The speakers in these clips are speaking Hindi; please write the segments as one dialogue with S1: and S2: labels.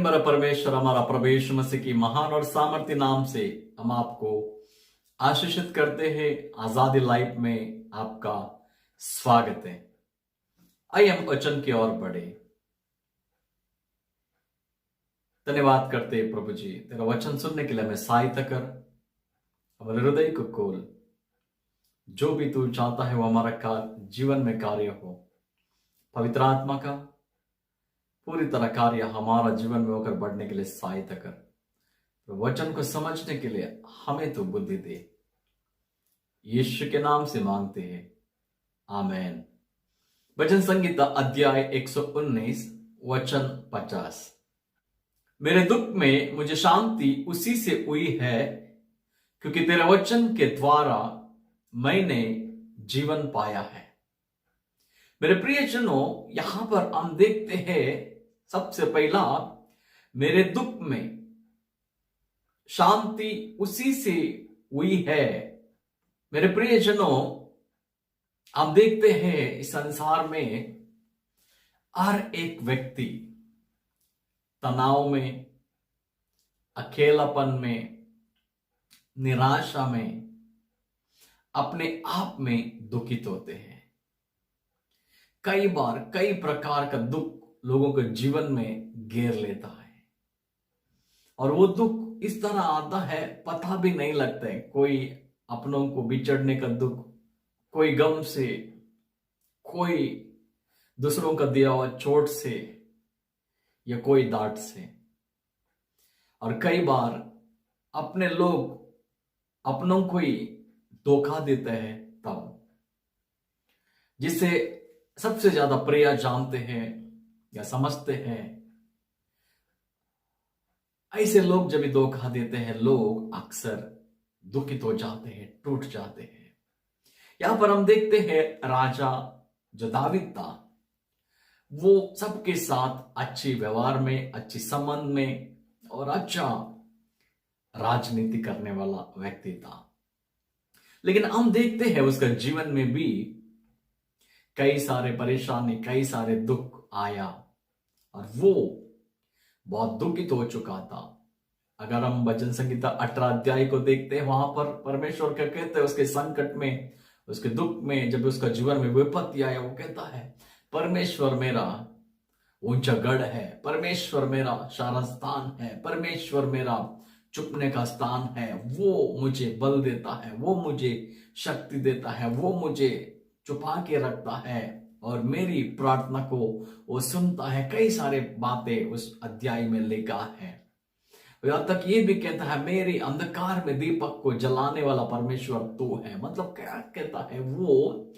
S1: प्रेमभरा परमेश्वर हमारा प्रभु यीशु मसीह की महान और सामर्थ्य नाम से हम आपको आशीषित करते हैं। आजादी लाइफ में आपका स्वागत है। आइए हम वचन की ओर बढ़े। धन्यवाद करते हैं प्रभु जी, तेरा वचन सुनने के लिए हमें सहायता कर, हमारे हृदय को खोल। जो भी तू चाहता है वो हमारा जीवन में कार्य हो। पवित्र आत्मा का पूरी तरह कार्य हमारा जीवन में होकर बढ़ने के लिए सहायता कर। तो वचन को समझने के लिए हमें तो बुद्धि दे। यीशु के नाम से मांगते हैं, आमेन। भजन संगीता अध्याय 119 वचन 50। मेरे दुख में मुझे शांति उसी से हुई है, क्योंकि तेरे वचन के द्वारा मैंने जीवन पाया है। मेरे प्रियजनों, यहां पर हम देखते हैं, सबसे पहला मेरे दुख में शांति उसी से हुई है। मेरे प्रियजनों, हम देखते हैं इस संसार में हर एक व्यक्ति तनाव में, अकेलापन में, निराशा में, अपने आप में दुखित होते हैं। कई बार कई प्रकार का दुख लोगों के जीवन में घेर लेता है और वो दुख इस तरह आता है पता भी नहीं लगता है। कोई अपनों को बिछड़ने का दुख, कोई गम से, कोई दूसरों का दिया हुआ चोट से, या कोई डांट से। और कई बार अपने लोग अपनों को ही धोखा देते हैं, तब जिसे सबसे ज्यादा प्रिय जानते हैं या समझते हैं, ऐसे लोग जब भी धोखा देते हैं, लोग अक्सर दुखित हो जाते हैं, टूट जाते हैं। यहां पर हम देखते हैं राजा जो दावीद था, वो सबके साथ अच्छी व्यवहार में, अच्छी संबंध में और अच्छा राजनीति करने वाला व्यक्ति था। लेकिन हम देखते हैं उसका जीवन में भी कई सारे परेशानी, कई सारे दुख आया और वो बहुत दुखित हो चुका था। अगर हम भजन संगीता 18 अध्याय को देखते हैं, वहां पर परमेश्वर क्या कहते हैं, उसके संकट में, उसके दुख में, जब उसका जीवन में विपत्ति आया, वो कहता है, परमेश्वर मेरा ऊंचा गढ़ है, परमेश्वर मेरा शारा स्थान है, परमेश्वर मेरा चुपने का स्थान है। वो मुझे बल देता है, वो मुझे शक्ति देता है, वो मुझे छुपा के रखता है और मेरी प्रार्थना को वो सुनता है। कई सारे बातें उस अध्याय में लिखा है। यहां तक ये भी कहता है, मेरी अंधकार में दीपक को जलाने वाला परमेश्वर तू है। मतलब क्या कहता है, वो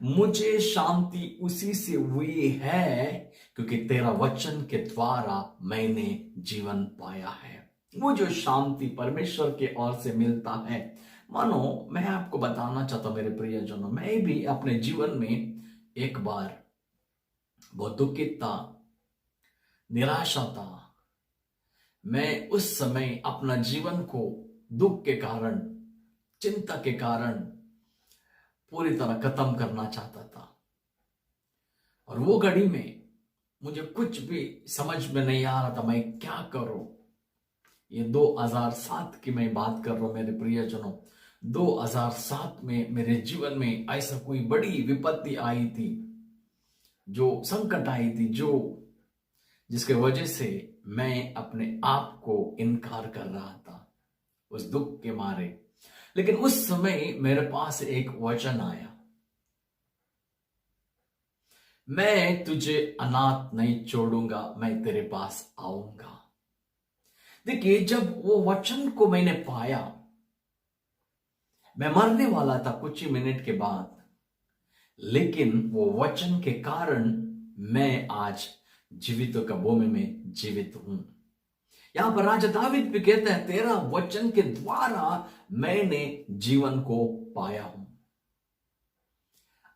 S1: मुझे शांति उसी से हुई है, क्योंकि तेरा वचन के द्वारा मैंने जीवन पाया है। वो जो शांति परमेश्वर के ओर से मिलता है, मानो मैं आपको बताना चाहता हूं मेरे प्रियजनों, मैं भी अपने जीवन में एक बार बहुत दुखित था, निराशा था। मैं उस समय अपना जीवन को दुख के कारण, चिंता के कारण पूरी तरह खत्म करना चाहता था। और वो घड़ी में मुझे कुछ भी समझ में नहीं आ रहा था, मैं क्या करूं। ये 2007 की मैं बात कर रहा हूं मेरे प्रियजनों। 2007 में मेरे जीवन में ऐसा कोई बड़ी विपत्ति आई थी, जो संकट आई थी, जिसके वजह से मैं अपने आप को इनकार कर रहा था उस दुख के मारे। लेकिन उस समय मेरे पास एक वचन आया, मैं तुझे अनाथ नहीं छोड़ूंगा, मैं तेरे पास आऊंगा। देखिए, जब वो वचन को मैंने पाया, मैं मरने वाला था कुछ ही मिनट के बाद, लेकिन वो वचन के कारण मैं आज जीवितों का भूमि में जीवित हूं। यहां पर राजा दावीद भी कहता है, तेरा वचन के द्वारा मैंने जीवन को पाया हूं।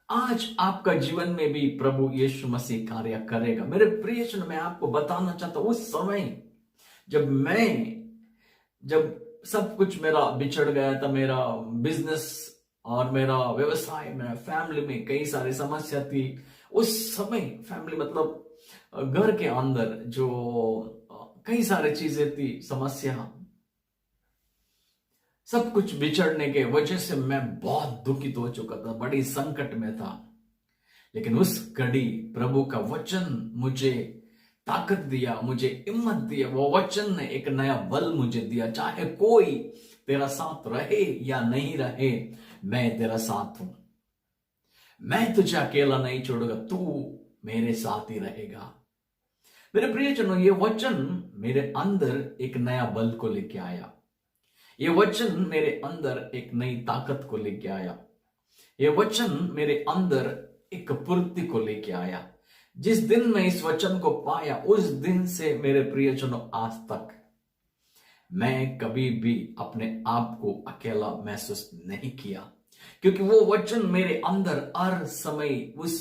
S1: आज आपका जीवन में भी प्रभु यीशु मसीह कार्य करेगा। मेरे प्रियजन, मैं आपको बताना चाहता हूं, उस समय जब सब कुछ मेरा बिछड़ गया था, मेरा बिजनेस और मेरा व्यवसाय, मेरा फैमिली में कई सारी समस्या थी। उस समय फैमिली मतलब घर के अंदर जो कई सारी चीजें थी, समस्या, सब कुछ बिछड़ने के वजह से मैं बहुत दुखित हो चुका था, बड़ी संकट में था। लेकिन उस घड़ी प्रभु का वचन मुझे ताकत दिया, मुझे हिम्मत दिया। वो वचन ने एक नया बल मुझे दिया। चाहे कोई तेरा साथ रहे या नहीं रहे, मैं तेरा साथ हूं। मैं तुझे अकेला नहीं छोड़ूंगा, तू मेरे साथ ही रहेगा। मेरे प्रियजनों, ये वचन मेरे अंदर एक नया बल को लेके आया। ये वचन मेरे अंदर एक नई ताकत को लेके आया। ये वचन मेरे अंदर एक पूर्ति को लेके आया। जिस दिन मैं इस वचन को पाया, उस दिन से मेरे प्रियजनों आज तक मैं कभी भी अपने आप को अकेला महसूस नहीं किया, क्योंकि वो वचन मेरे अंदर हर समय उस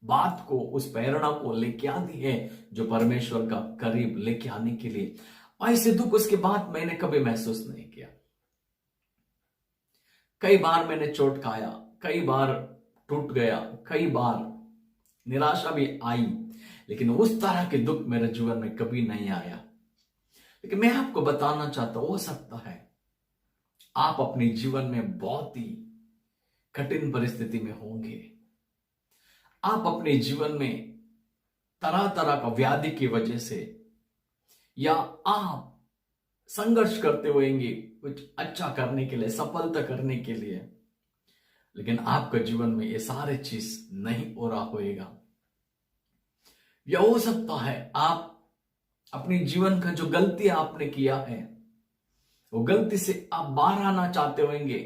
S1: बात को, उस प्रेरणा को लेके आती है जो परमेश्वर का करीब लेके आने के लिए। ऐसे दुख उसके बाद मैंने कभी महसूस नहीं किया। कई बार मैंने चोट खाया, कई बार टूट गया, कई बार निराशा भी आई, लेकिन उस तरह के दुख मेरे जीवन में कभी नहीं आया। लेकिन मैं आपको बताना चाहता हूं, हो सकता है आप अपने जीवन में बहुत ही कठिन परिस्थिति में होंगे। आप अपने जीवन में तरह तरह का व्याधि की वजह से, या आप संघर्ष करते होंगे कुछ अच्छा करने के लिए, सफलता करने के लिए, लेकिन आपके जीवन में ये सारे चीज नहीं हो रहा होएगा। या हो सकता है आप अपने जीवन का जो गलती आपने किया है, वो गलती से आप बाहर आना चाहते होंगे,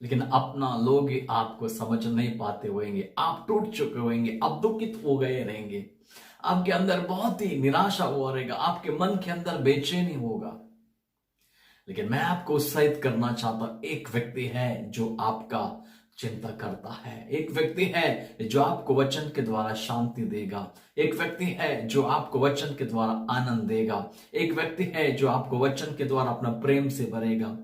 S1: लेकिन अपना लोग आपको समझ नहीं पाते होंगे। आप टूट चुके होंगे, आप दुखित हो गए रहेंगे, आपके अंदर बहुत ही निराशा हुआ रहेगा, आपके मन के अंदर बेचैनी होगा। लेकिन मैं आपको उत्साहित करना चाहता हूं, एक व्यक्ति है जो आपका चिंता करता है, एक व्यक्ति है जो आपको वचन के द्वारा शांति देगा, एक व्यक्ति है जो आपको वचन के द्वारा आनंद देगा, एक व्यक्ति है जो आपको वचन के द्वारा अपना प्रेम से भरेगा,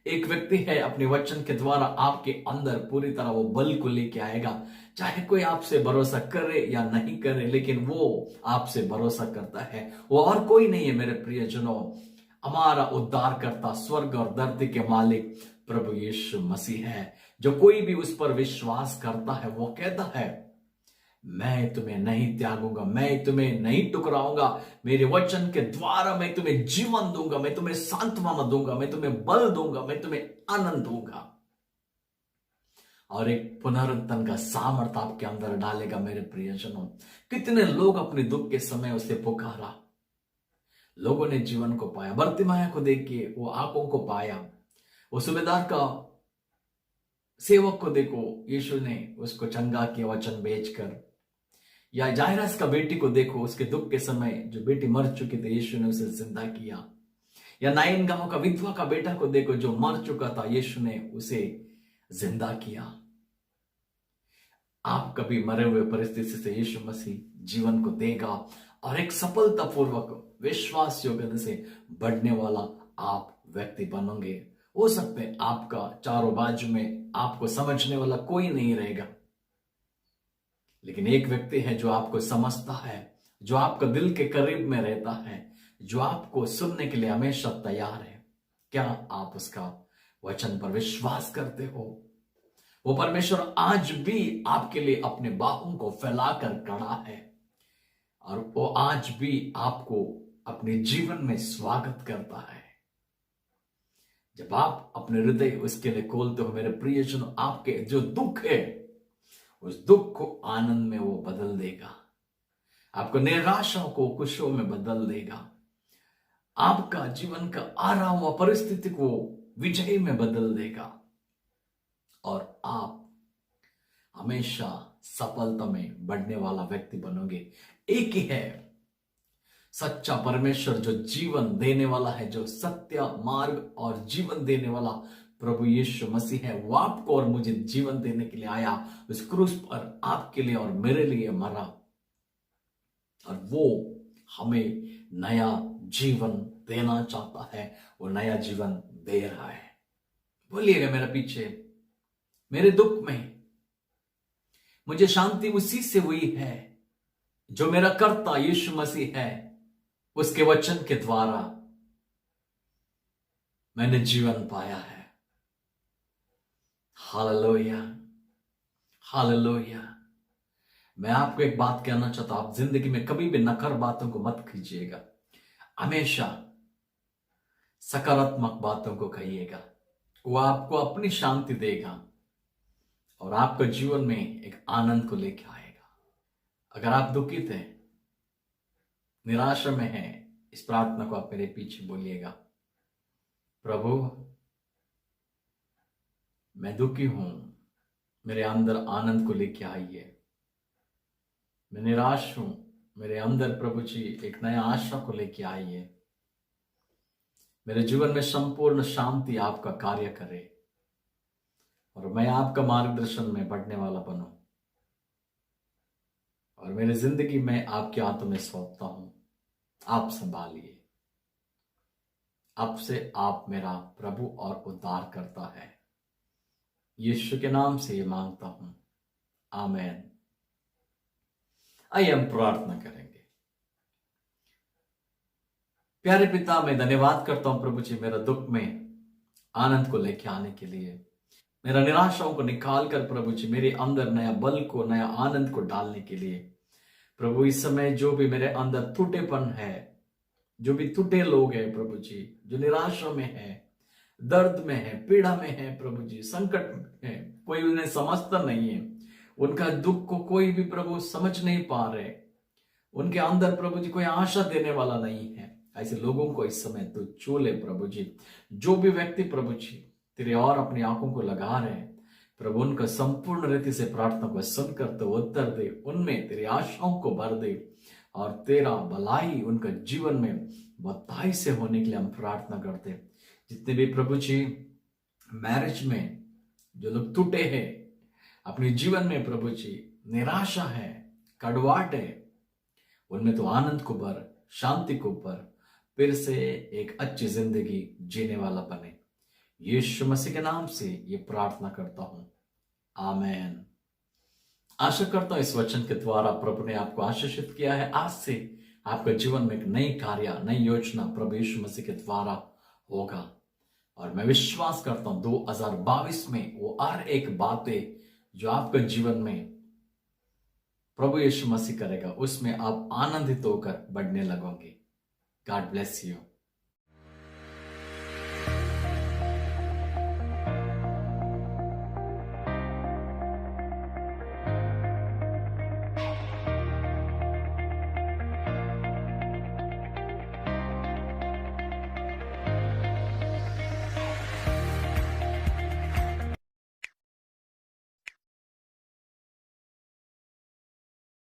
S1: एक व्यक्ति है अपने वचन के द्वारा आपके अंदर पूरी तरह वो बल को लेके आएगा। चाहे कोई आपसे भरोसा करे या नहीं करे, लेकिन वो आपसे भरोसा करता है। वो और कोई नहीं है मेरे प्रियजनों, हमारा उद्धार करता, स्वर्ग और धरती के मालिक प्रभु यीशु मसीह है। जो कोई भी उस पर विश्वास करता है, वो कहता है मैं तुम्हें नहीं त्यागूंगा, मैं तुम्हें नहीं टुकराऊंगा, मेरे वचन के द्वारा मैं तुम्हें जीवन दूंगा, मैं तुम्हें सांत्वना दूंगा, मैं तुम्हें बल दूंगा, मैं तुम्हें आनंद दूंगा और एक पुनरुत्थान का सामर्थ्य आपके अंदर डालेगा। मेरे प्रियजनों, कितने लोग अपने दुख के समय उसे पुकारा, लोगों ने जीवन को पाया। बर्तिमाया को देख के वो आंखों को पाया, वो सूबेदार का सेवक को देखो, यीशु ने उसको चंगा किया वचन बेचकर। या जायरस का बेटी को देखो, उसके दुख के समय जो बेटी मर चुकी थी, यीशु ने उसे जिंदा किया। या नाइन गांव का विधवा का बेटा को देखो, जो मर चुका था, यीशु ने उसे जिंदा किया। आप कभी मरे हुए परिस्थिति से यीशु मसीह जीवन को देगा और एक सफलतापूर्वक विश्वास योग्यता से बढ़ने वाला आप व्यक्ति बनोगे। हो सकता है आपका चारों बाजू में आपको समझने वाला कोई नहीं रहेगा, लेकिन एक व्यक्ति है जो आपको समझता है, जो आपका दिल के करीब में रहता है, जो आपको सुनने के लिए हमेशा तैयार है। क्या आप उसका वचन पर विश्वास करते हो? वो परमेश्वर आज भी आपके लिए अपने बाहों को फैलाकर खड़ा है और वो आज भी आपको अपने जीवन में स्वागत करता है। जब आप अपने हृदय उसके लिए खोलते हो, मेरे प्रियजनों, आपके जो दुख है, उस दुख को आनंद में वो बदल देगा, आपको निराशाओं को खुशियों में बदल देगा, आपका जीवन का आ रहा हुआ परिस्थिति को विजय में बदल देगा और आप हमेशा सफलता में बढ़ने वाला व्यक्ति बनोगे। एक ही है सच्चा परमेश्वर जो जीवन देने वाला है, जो सत्य मार्ग और जीवन देने वाला प्रभु यीशु मसीह है। वो आपको और मुझे जीवन देने के लिए आया, उस क्रूस पर आपके लिए और मेरे लिए मरा और वो हमें नया जीवन देना चाहता है, वो नया जीवन दे रहा है। बोलिएगा मेरे पीछे, मेरे दुख में मुझे शांति उसी से हुई है जो मेरा कर्ता यीशु मसीह है। उसके वचन के द्वारा मैंने जीवन पाया है। Hallelujah, hallelujah. मैं आपको एक बात कहना चाहता हूं, आप जिंदगी में कभी भी नकर बातों को मत कीजिएगा, हमेशा सकारात्मक बातों को कहिएगा। वो आपको अपनी शांति देगा और आपके जीवन में एक आनंद को लेकर आएगा। अगर आप दुखित हैं, निराशा में हैं, इस प्रार्थना को आप मेरे पीछे बोलिएगा, प्रभु मैं दुखी हूं, मेरे अंदर आनंद को लेके आइए। मैं निराश हूं, मेरे अंदर प्रभु जी एक नया आशा को लेके आइए। मेरे जीवन में संपूर्ण शांति आपका कार्य करे और मैं आपका मार्गदर्शन में बढ़ने वाला बनूं और मेरी जिंदगी में आपके हाथों में सौंपता हूं। आप संभालिए। अब से आप मेरा प्रभु और उद्धार करता है। यीशु के नाम से ये मांगता हूं, आमेन। आइए हम प्रार्थना करेंगे। प्यारे पिता, मैं धन्यवाद करता हूं प्रभु जी, मेरा दुख में आनंद को लेके आने के लिए, मेरा निराशाओं को निकाल कर प्रभु जी मेरे अंदर नया बल को, नया आनंद को डालने के लिए। प्रभु इस समय जो भी मेरे अंदर टूटेपन है, जो भी टूटे लोग हैं प्रभु जी, जो निराशा में है, दर्द में है, पीड़ा में है प्रभु जी, संकट में है, कोई उन्हें समझता नहीं है, उनका दुख को कोई भी प्रभु समझ नहीं पा रहे, उनके अंदर प्रभु जी कोई आशा देने वाला नहीं है, ऐसे लोगों को इस समय तो छू ले प्रभु जी। जो भी व्यक्ति प्रभु जी तेरे और अपनी आंखों को लगा रहे हैं प्रभु, उनका संपूर्ण रीति से प्रार्थना को सुनकर तो उत्तर दे, उनमें तेरी आशाओं को भर दे और तेरा भलाई उनका जीवन में बधाई से होने के लिए हम प्रार्थना करते हैं। जितने भी प्रभु जी मैरिज में जो लोग टूटे हैं, अपने जीवन में प्रभु जी निराशा है, कड़वाहट है, उनमें तो आनंद को भर, शांति को भर, फिर से एक अच्छी जिंदगी जीने वाला बने। यीशु मसीह के नाम से ये प्रार्थना करता हूं, आमेन। आशा करता हूं इस वचन के द्वारा प्रभु ने आपको आशीषित किया है। आज से आपके जीवन में एक नई कार्य, नई योजना प्रभु यीशु मसीह के द्वारा होगा और मैं विश्वास करता हूं 2022 में वो हर एक बातें जो आपके जीवन में प्रभु यीशु मसीह करेगा, उसमें आप आनंदित होकर बढ़ने लगोगे। God bless you.